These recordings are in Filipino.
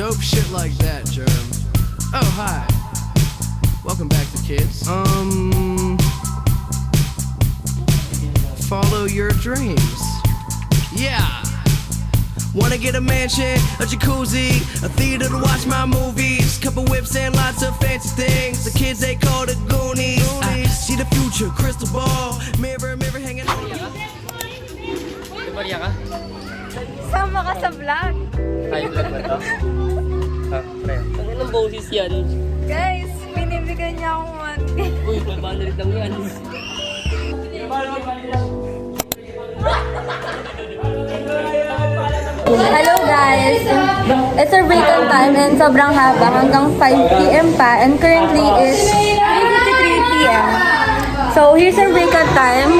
Dope shit like that, Germ. Oh, hi. Welcome back to Kids. Follow your dreams. Yeah. Wanna get a mansion, a jacuzzi, a theater to watch my movies, couple whips and lots of fancy things. The kids they call the Goonies. I see the future, crystal ball, mirror, mirror hanging out. Maria ka? Sama ka sa vlog. Ay, vlog ba ito? Pre. Ang ilang boses yan? Guys, binibigyan niya akong 1K. Uy, 500 lang yan. Hello guys! It's our break-on time and sobrang haba hanggang 5 p.m. pa and currently is 3:53 p.m. So here's our break-on time.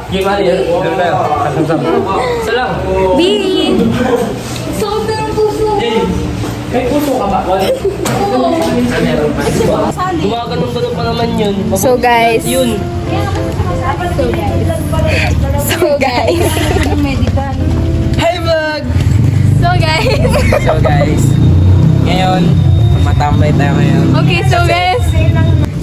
Gimana ya? Isa lang. B! May puso ka ba? Gumaganon-ganon pa naman yun. So guys. Yun. So guys. Hi vlog! So guys. So guys, ngayon, matambay tayo ngayon. Okay,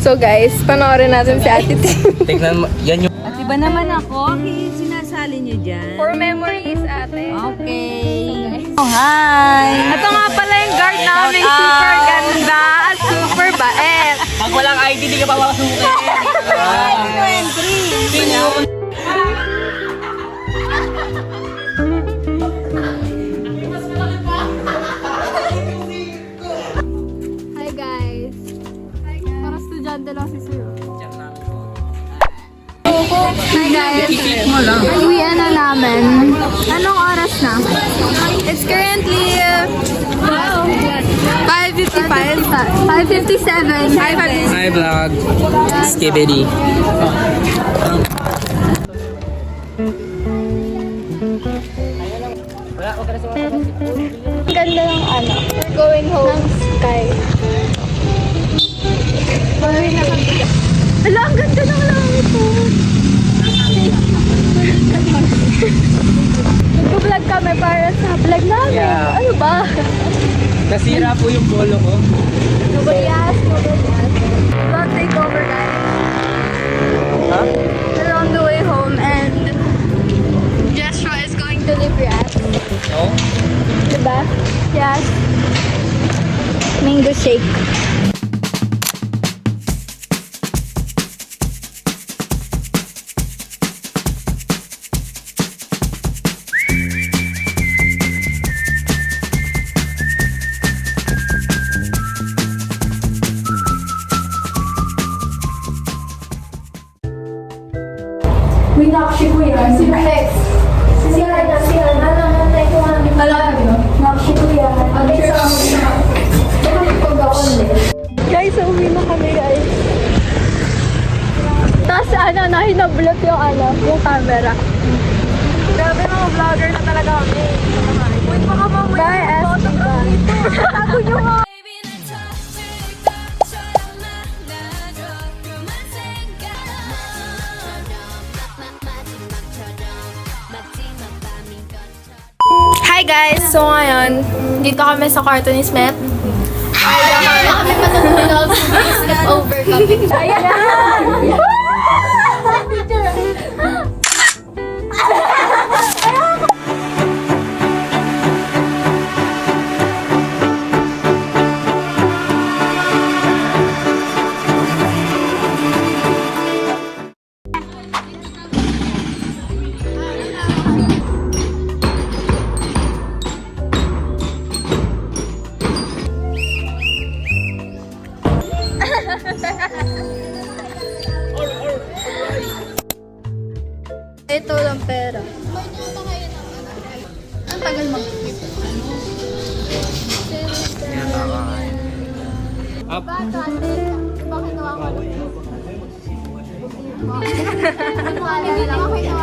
so guys, panoorin natin si Ate Tim. Tignan mo, yan yung... At iba naman ako, sinasali niyo dyan. For memories, ate. Okay. Oh, hi! Ito nga pala yung guard namin. Super ganda at super bait. Pag walang ID, di ka pa masukin. Hi guys. Para estudyante lang si Sir. Hi guys. Uwian na namin. Anong oras na? It's currently 5:55. 5:57. 5:57. Hi vlog, Skibidi. Ang ganda ng ano. We're going home. Sky. Bawi na kami. Ala, ang ganda ng langit po. Nag-vlog kami para sa vlog namin. Yeah. Ano ba? Nasira po yung bolo ko. Nobody asked. Vlog takeover guys. Ha? We're on the way home and Joshua is going to live rats. No? Diba? Yes. Mango shake. Minakshi ko yan. Si Rex. Si Rana. Nakshi ko yan. Guys, uwi na kami guys. Tapos hinablot yung camera. Grabe mga vlogger na talaga kami. Wait, baka mamaya. Bye, S. Tago nyo nga. Hi guys! So ngayon, dito kami sa kwarto ni Smith. Kami matutulog. Over kami. Ayan! Ito lang pera. Ang tagal mag-flip. Up. Bakit nawawala? Bakit nawawala?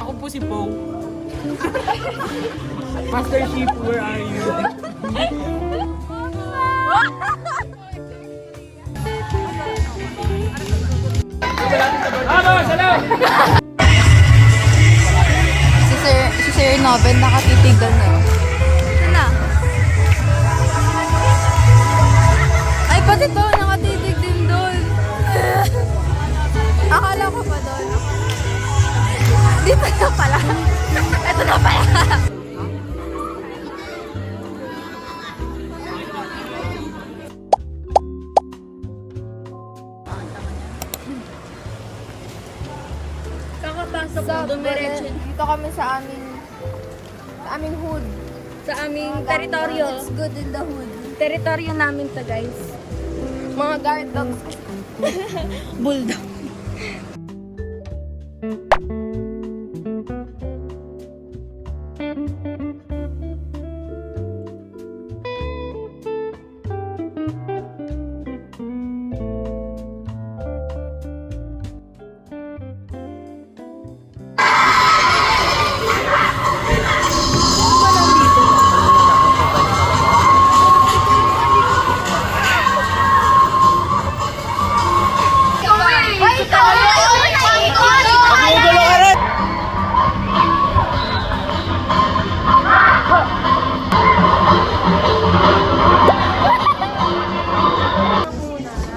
Ako po si Pong. Master Chief, where are you? Si Sir Noben nakatitig doon na. Na. Ay, pati to, nakatitig din doon. Akala ko pa doon. Dito na pala. Ito na pala. Kakapasok mo, dumiretso. Dito kami sa aming hood. Sa aming teritoryo. It's good in the hood. Teritoryo namin to, guys. Mga guard dogs. Bulldog.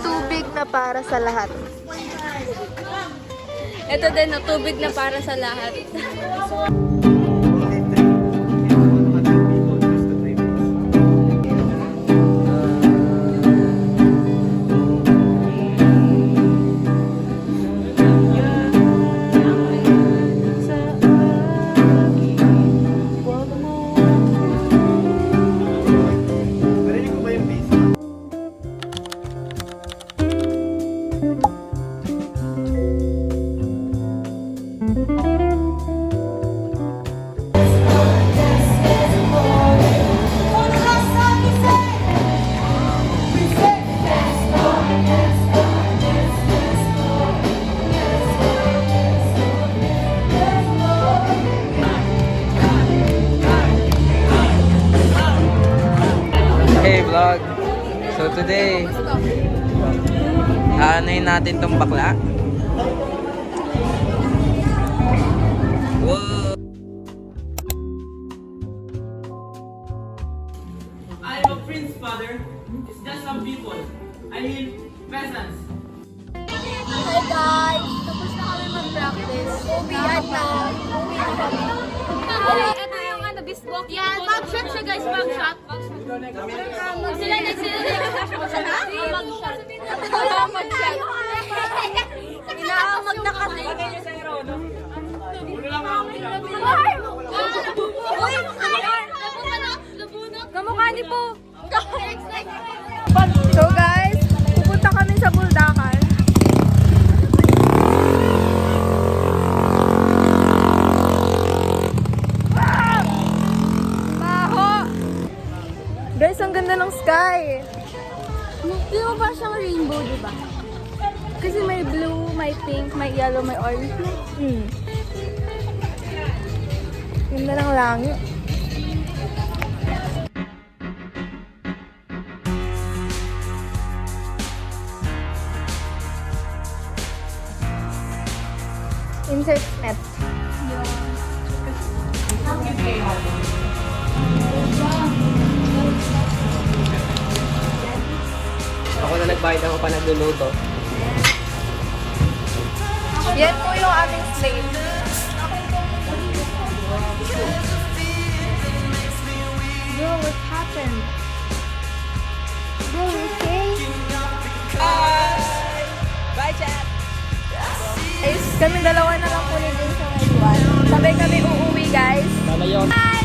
Tubig na para sa lahat. Ito din, no, tubig na para sa lahat. Hey vlog! So today, aanayin natin tong bakla. Whoa! I am a prince, father. It's just some people. I mean, peasants. Hi guys! Tapos na kami mag-practice. Uwian na. Uwi na kami. Ito yung ano, bisbok. Yan, mag-shot siya, guys. Mag-shot. Sila mag-shot. Mag-shot. Inaamag na kasi. Uy! Kamukha ni po. So guys, pupunta kami sa Buldakan. Baho! Guys, ang ganda ng sky. Di ba ba siyang rainbow, di ba? Kasi may blue, may pink, may yellow, may orange. Ganda ng langit. Insect net. Ako na nagbayad ako pa nagluluto. Yan po yung aming slate. Bro, what happened? Bro, okay? Bye, chat! Ayos, kami dalawa na lang po ni Jun sa Mayuan. Sabay kami uuwi, guys. Lalayon. Bye!